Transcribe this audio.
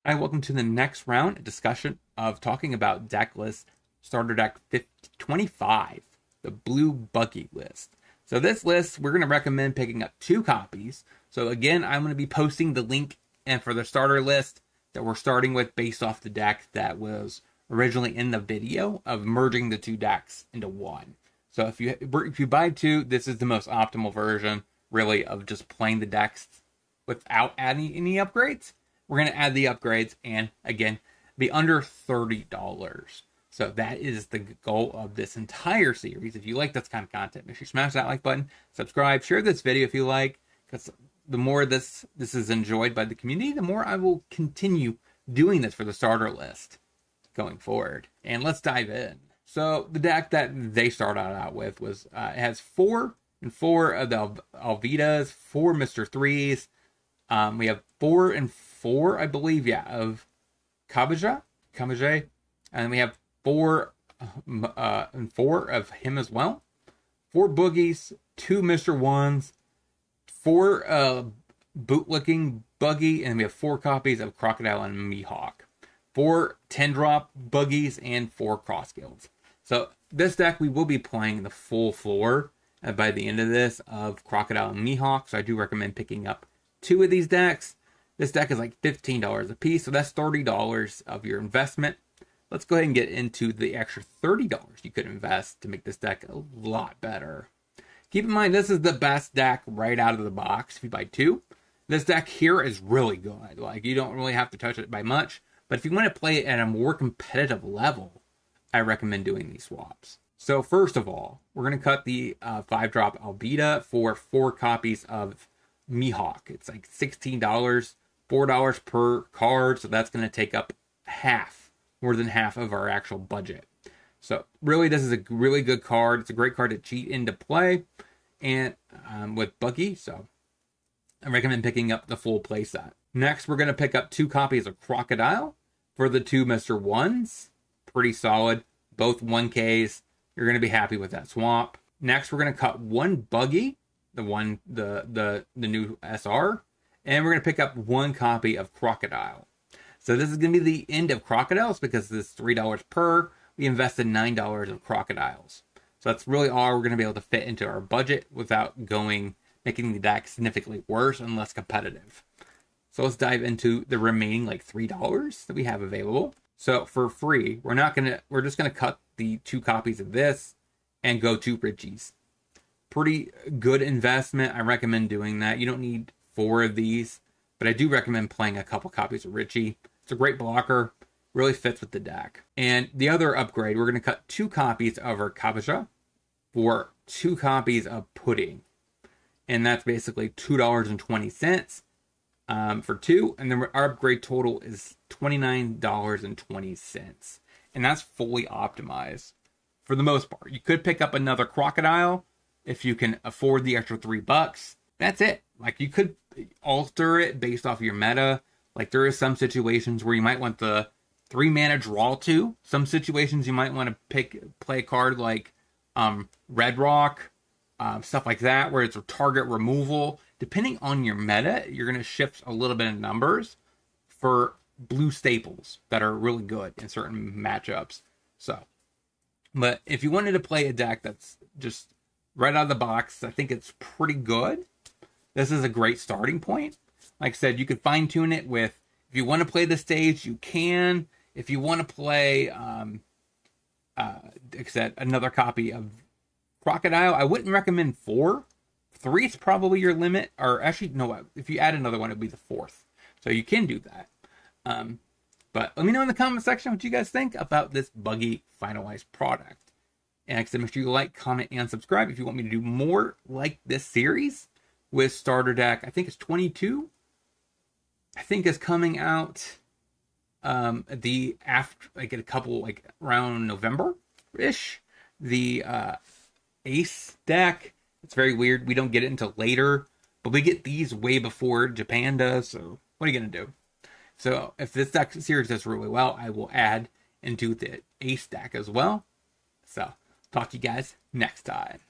Hi, welcome to the next round, a discussion of talking about deck list starter deck 25, the blue Buggy list. So this list, we're going to recommend picking up 2 copies. So again, I'm going to be posting the link and for the starter list that we're starting with based off the deck that was originally in the video of merging the 2 decks into one. So if you buy 2, this is the most optimal version, really, of just playing the decks without adding any upgrades. We're going to add the upgrades and, again, be under $30. So that is the goal of this entire series. If you like this kind of content, make sure you smash that like button, subscribe, share this video if you like, because the more this is enjoyed by the community, the more I will continue doing this for the starter list going forward. And let's dive in. So the deck that they started out with was, it has 4 and 4 of the Alvidas, 4 Mr. 3s. We have 4 and 4, I believe, of KebbieG, and we have 4 and 4 of him as well. 4 Boogies, 2 Mr. 1s, 4 bootlicking Buggy, and we have 4 copies of Crocodile and Mihawk. 4 10-drop Buggies and 4 cross guilds. So this deck, we will be playing the full floor by the end of this of Crocodile and Mihawk, so I do recommend picking up 2 of these decks. This deck is like $15 a piece, so that's $30 of your investment. Let's go ahead and get into the extra $30 you could invest to make this deck a lot better. Keep in mind, this is the best deck right out of the box if you buy 2. This deck here is really good. Like, you don't really have to touch it by much, but if you want to play it at a more competitive level, I recommend doing these swaps. So first of all, we're going to cut the 5-drop Alvida for 4 copies of Mihawk. It's like $16, $4 per card, so that's going to take up more than half of our actual budget. So really, this is a really good card. It's a great card to cheat into play, and with Buggy, so I recommend picking up the full playset. Next, we're going to pick up 2 copies of Crocodile for the 2 Mr. 1s. Pretty solid, both 1Ks. You're going to be happy with that swap. Next, we're going to cut 1 Buggy, the new SR, and we're going to pick up 1 copy of Crocodile. So this is going to be the end of Crocodiles because this is $3 per. We invested $9 of Crocodiles. So that's really all we're going to be able to fit into our budget without making the deck significantly worse and less competitive. So let's dive into the remaining like $3 that we have available. So for free, we're just going to cut the 2 copies of this and go 2 Richies. Pretty good investment. I recommend doing that. You don't need 4 of these, but I do recommend playing a couple copies of Richie. It's a great blocker, really fits with the deck. And the other upgrade, we're going to cut 2 copies of our KebbieG for 2 copies of Pudding. And that's basically $2.20 for 2. And then our upgrade total is $29.20. And that's fully optimized for the most part. You could pick up another Crocodile if you can afford the extra $3. That's it. Like, you could alter it based off your meta. Like, there is some situations where you might want the 3-mana draw 2. Some situations you might want to play a card like Red Rock, stuff like that, where it's a target removal. Depending on your meta, you're going to shift a little bit of numbers for blue staples that are really good in certain matchups. So, but if you wanted to play a deck that's just right out of the box, I think it's pretty good. This is a great starting point. Like I said, you could fine tune it with, if you want to play the stage, you can. If you want to play, like I said, another copy of Crocodile, I wouldn't recommend 4. 3 is probably your limit. Or actually, no, if you add another one, it'd be the 4th. So you can do that. But let me know in the comment section what you guys think about this Buggy finalized product. And like I said, make sure you like, comment, and subscribe if you want me to do more like this series with starter deck. I think it's 22. I think is coming out around November-ish. The Ace deck. It's very weird. We don't get it until later, but we get these way before Japan does. So what are you gonna do? So if this deck series does really well, I will add and do the Ace deck as well. So talk to you guys next time.